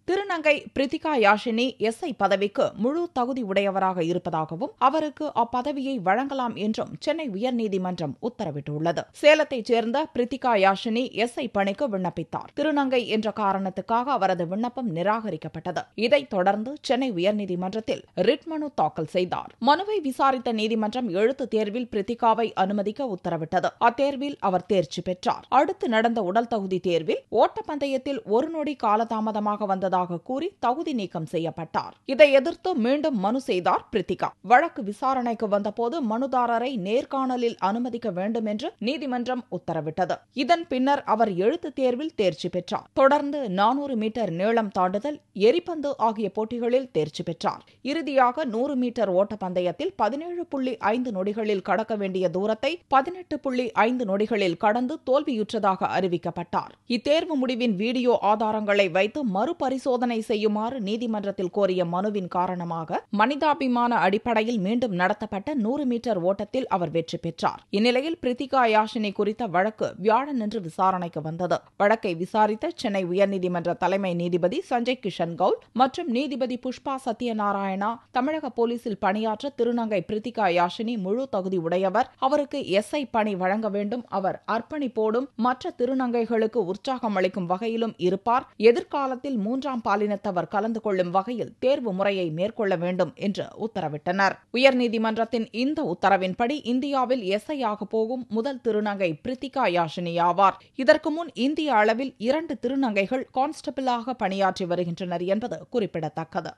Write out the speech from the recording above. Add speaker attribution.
Speaker 1: திருநங்கை பிரித்திகா யாஷினி எஸ்ஐ பதவிக்கு முழு தகுதி உடையவராக இருப்பதாகவும் அவருக்கு அப்பதவியை வழங்கலாம் என்றும் சென்னை உயர்நீதிமன்றம் உத்தரவிட்டுள்ளது. சேலத்தைச் சேர்ந்த பிரித்திகா யாஷினி எஸ்ஐ பணிக்கு விண்ணப்பித்தார். திருநங்கை என்ற காரணத்துக்காக அவரது விண்ணப்பம் நிராகரிக்கப்பட்டது. இதைத் தொடர்ந்து சென்னை உயர்நீதிமன்றத்தில் ரிட் மனு தாக்கல் செய்தார். மனுவை விசாரித்த நீதிமன்றம் எழுத்துத் தேர்வில் பிரித்திகாவை அனுமதிக்க உத்தரவிட்டது. அத்தேர்வில் அவர் தேர்ச்சி பெற்றார். அடுத்து நடந்த உடல் தகுதி தேர்வில் ஓட்டப்பந்தயத்தில் ஒரு நொடி காலதாமதமாக வந்ததாக கூறி தகுதி நீக்கம் செய்யப்பட்டார். இதை எதிர்த்து மீண்டும் மனு செய்தார் பிரித்திகா. வழக்கு விசாரணைக்கு வந்தபோது மனுதாரரை நேர்காணலில் அனுமதிக்க வேண்டும் என்று நீதிமன்றம் உத்தரவிட்டது. இதன் பின்னர் அவர் எழுத்துத் தேர்வில் தேர்ச்சி பெற்றார். தொடர்ந்து 400 மீட்டர் நீளம் தாண்டுதல், எரிபந்து ஆகிய போட்டிகளில் தேர்ச்சி பெற்றார். இறுதியாக 100 மீட்டர் ஓட்டப்பந்தயத்தில் 17.5 நொடிகளில் கடக்க வேண்டிய தூரத்தை 18.5 நொடிகளில் கடந்து தோல்வியுற்றதாக அறிவிக்கப்பட்டார். இத்தேர்வு முடிவின் வீடியோ ஆதாரங்களை வைத்து மறுபரிசோதனை செய்யுமாறு நீதிமன்றத்தில் கோரிய மனுவின் காரணமாக மனிதாபிமான அடிப்படையில் மீண்டும் நடத்தப்பட்ட 100 மீட்டர் ஓட்டத்தில் அவர் வெற்றி பெற்றார். இந்நிலையில் பிரித்திகா யாஷினி குறித்த வழக்கு வியாழனன்று விசாரணைக்கு வந்தது. வழக்கை விசாரித்த சென்னை உயர்நீதிமன்ற தலைமை நீதிபதி சஞ்சய் கிஷன் கவுல் மற்றும் நீதிபதி புஷ்பா சத்யநாராயணா, தமிழக போலீசில் பணியாற்ற திருநங்கை பிரித்திகா யாஷினி முழு தகுதி உடையவர், அவருக்கு எஸ்ஐ பணி வழங்க வேண்டும், அவர் அர்ப்பணிப்போடும் மற்ற திருநங்கைகளுக்கு உற்சாகம் அளிக்கும் வகையிலும் இருப்பார், எதிர்காலத்தில் 3ஆம் பாலினத்தவர் கலந்து கொள்ளும் வகையில் தேர்வு முறையை மேற்கொள்ள வேண்டும் என்று உத்தரவிட்டனர். உயர்நீதிமன்றத்தின் இந்த உத்தரவின்படி இந்தியாவில் எஸ்ஐ ஆக போகும் முதல் திருநங்கை பிரித்திகா யாஷினி ஆவார். இதற்கு முன் இந்திய அளவில் 2 திருநங்கைகள் கான்ஸ்டபிளாக பணியாற்றி வருகின்றனர் என்பது குறிப்பிடத்தக்கது.